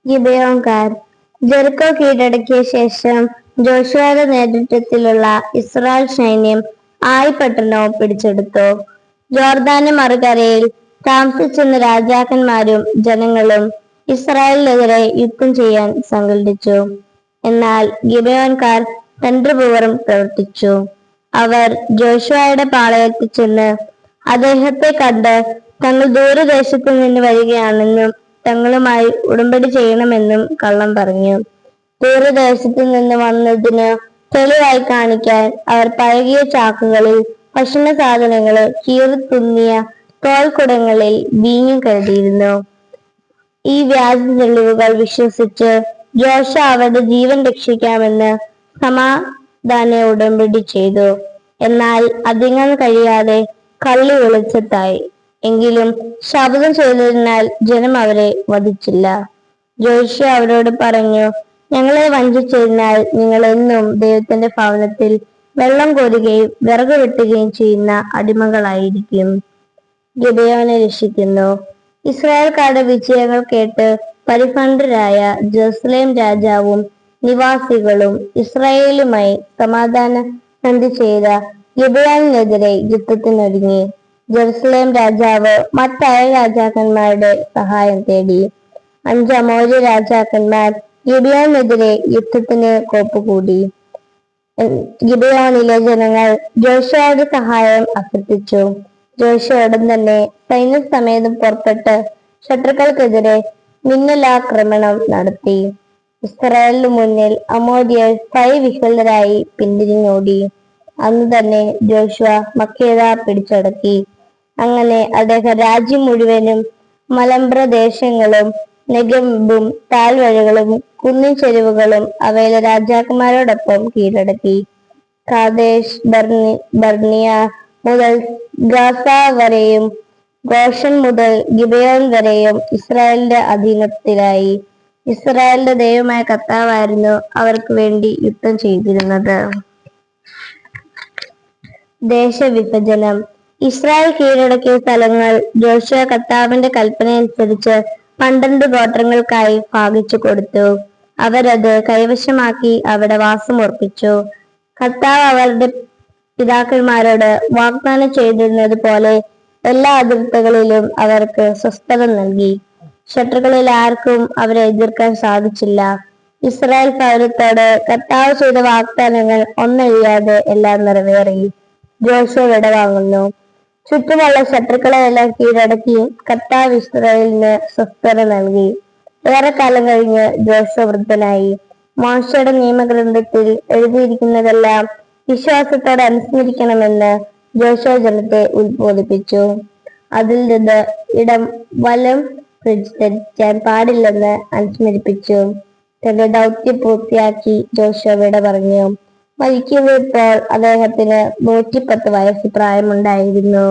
ഗിബെയോൻകാർ Jericho കീഴടക്കിയ ശേഷം ജോഷുവയുടെ നേതൃത്വത്തിലുള്ള ഇസ്രായേൽ സൈന്യം ആയി പട്ടണവും പിടിച്ചെടുത്തു. ജോർദാന് മറുകരയിൽ താമസിച്ചിരുന്ന രാജാക്കന്മാരും ജനങ്ങളും ഇസ്രായേലിനെതിരെ യുദ്ധം ചെയ്യാൻ സംഘടിച്ചു. എന്നാൽ ഗിബെയോൻകാർ തന്ത്രപൂർവ്വം പ്രവർത്തിച്ചു. അവർ ജോഷുവയുടെ പാളയത്തിൽ ചെന്ന് അദ്ദേഹത്തെ കണ്ട് തങ്ങൾ ദൂരദേശത്തു നിന്ന് വരികയാണെന്നും തങ്ങളുമായി ഉടമ്പടി ചെയ്യണമെന്നും കള്ളം പറഞ്ഞു. ദൂരദേശത്തു നിന്ന് വന്നതിന് തെളിവായി കാണിക്കാൻ അവർ പഴകിയ ചാക്കുകളിൽ ഭക്ഷണ സാധനങ്ങള്, കീറിത്തുന്നിയ തോൽക്കുടങ്ങളിൽ വീഞ്ഞും കരുതിയിരുന്നു. ഈ വ്യാജ തെളിവുകൾ വിശ്വസിച്ച് ജോഷുവ അവരുടെ ജീവൻ രക്ഷിക്കാമെന്ന് സമാധാന ഉടമ്പടി ചെയ്തു. എന്നാൽ അധികം കഴിയാതെ കള്ളി വെളിച്ചത്തായി. എങ്കിലും ശപഥം ചെയ്തതിനാൽ ജനം അവരെ വധിച്ചില്ല. ജോഷുവ അവരോട് പറഞ്ഞു, ഞങ്ങളെ വഞ്ചിച്ചതിനാൽ നിങ്ങൾ എന്നും ദൈവത്തിന്റെ ഭവനത്തിൽ വെള്ളം കോരുകയും വിറക് വെട്ടുകയും ചെയ്യുന്ന അടിമകളായിരിക്കും. ഗിബെയോനെ രക്ഷിക്കുന്നു. ഇസ്രായേൽക്കാരുടെ വിജയങ്ങൾ കേട്ട് പരിഭ്രാന്തരായ ജെറുസലേം രാജാവും നിവാസികളും ഇസ്രായേലുമായി സമാധാന സന്ധി ചെയ്ത ഗിബെയോനെതിരെ യുദ്ധത്തിനൊരുങ്ങി. ജെറുസലേം രാജാവ് മറ്റയൽ രാജാക്കന്മാരുടെ സഹായം തേടി. 5 അമോര്യ രാജാക്കന്മാർ ഗിബെയോനെതിരെ യുദ്ധത്തിന് കോപ്പുകൂടി. ഗിബെയോനിലെ ജനങ്ങൾ ജോഷുവയുടെ സഹായം അഭ്യർത്ഥിച്ചു. ജോഷുവ ഉടൻ തന്നെ സൈന്യസമേതം പുറപ്പെട്ട് ശത്രുക്കൾക്കെതിരെ മിന്നലാക്രമണം നടത്തി. ഇസ്രായേലിനു മുന്നിൽ അമോര്യർ ഭയവിഹ്വലരായി പിന്തിരിഞ്ഞോടി. അന്ന് തന്നെ ജോഷുവ മക്കേദ പിടിച്ചടക്കി. അങ്ങനെ അദ്ദേഹം രാജ്യം മുഴുവനും മലമ്പ്രദേശങ്ങളും നെഗെബും താഴ്വരകളും കുന്നിൻ ചെരിവുകളും അവയിലെ രാജാക്കന്മാരോടൊപ്പം കീഴടക്കി. കാദേശ് ബർണിയ മുതൽ ഗാസ വരെയും ഗോഷൻ മുതൽ ഗിബെയോൻ വരെയും ഇസ്രായേലിന്റെ അധീനത്തിലായി. ഇസ്രായേലിന്റെ ദൈവമായ കർത്താവായിരുന്നു അവർക്ക് വേണ്ടി യുദ്ധം ചെയ്തിരുന്നത്. ദേശവിഭജനം. ഇസ്രായേൽ കീഴടക്കിയ സ്ഥലങ്ങൾ ജോഷുവ കർത്താവിന്റെ കൽപ്പനയനുസരിച്ച് 12 ഗോത്രങ്ങൾക്കായി ഭാഗിച്ചു കൊടുത്തു. അവരത് കൈവശമാക്കി അവിടെ വാസമുറപ്പിച്ചു. കർത്താവ് അവരുടെ പിതാക്കന്മാരോട് വാഗ്ദാനം ചെയ്തിരുന്നത് പോലെ എല്ലാ അതിർത്തികളിലും അവർക്ക് സ്വസ്ഥത നൽകി. ശത്രുക്കളിൽ ആർക്കും അവരെ എതിർക്കാൻ സാധിച്ചില്ല. ഇസ്രായേൽ പൗരത്തോട് കർത്താവ് ചെയ്ത വാഗ്ദാനങ്ങൾ ഒന്നൊഴിയാതെ എല്ലാം നിറവേറി. ജോഷുവ വിടവാങ്ങുന്നു. ചുറ്റുമുള്ള ശത്രുക്കളെയെല്ലാം കീഴടക്കി കർത്താവ് ഇസ്രായേലിന് സ്വസ്ഥത നൽകി. ഏറെക്കാലം കഴിഞ്ഞ് ജോഷുവ വൃദ്ധനായി. മോശെയുടെ നിയമഗ്രന്ഥത്തിൽ എഴുതിയിരിക്കുന്നതെല്ലാം വിശ്വാസത്തോടെ അനുസ്മരിക്കണമെന്ന് ജോഷുവ ജനത്തെ ഉദ്ബോധിപ്പിച്ചു. അതിൽ നിന്ന് ഇടം വലം വ്യതിചലിക്കാൻ പാടില്ലെന്ന് അനുസ്മരിപ്പിച്ചു. തന്റെ ദൗത്യം പൂർത്തിയാക്കി ജോഷുവ വിട പറഞ്ഞു. മരിക്കുമ്പോൾ അദ്ദേഹത്തിന് 110 വയസ്സ് പ്രായമുണ്ടായിരുന്നു.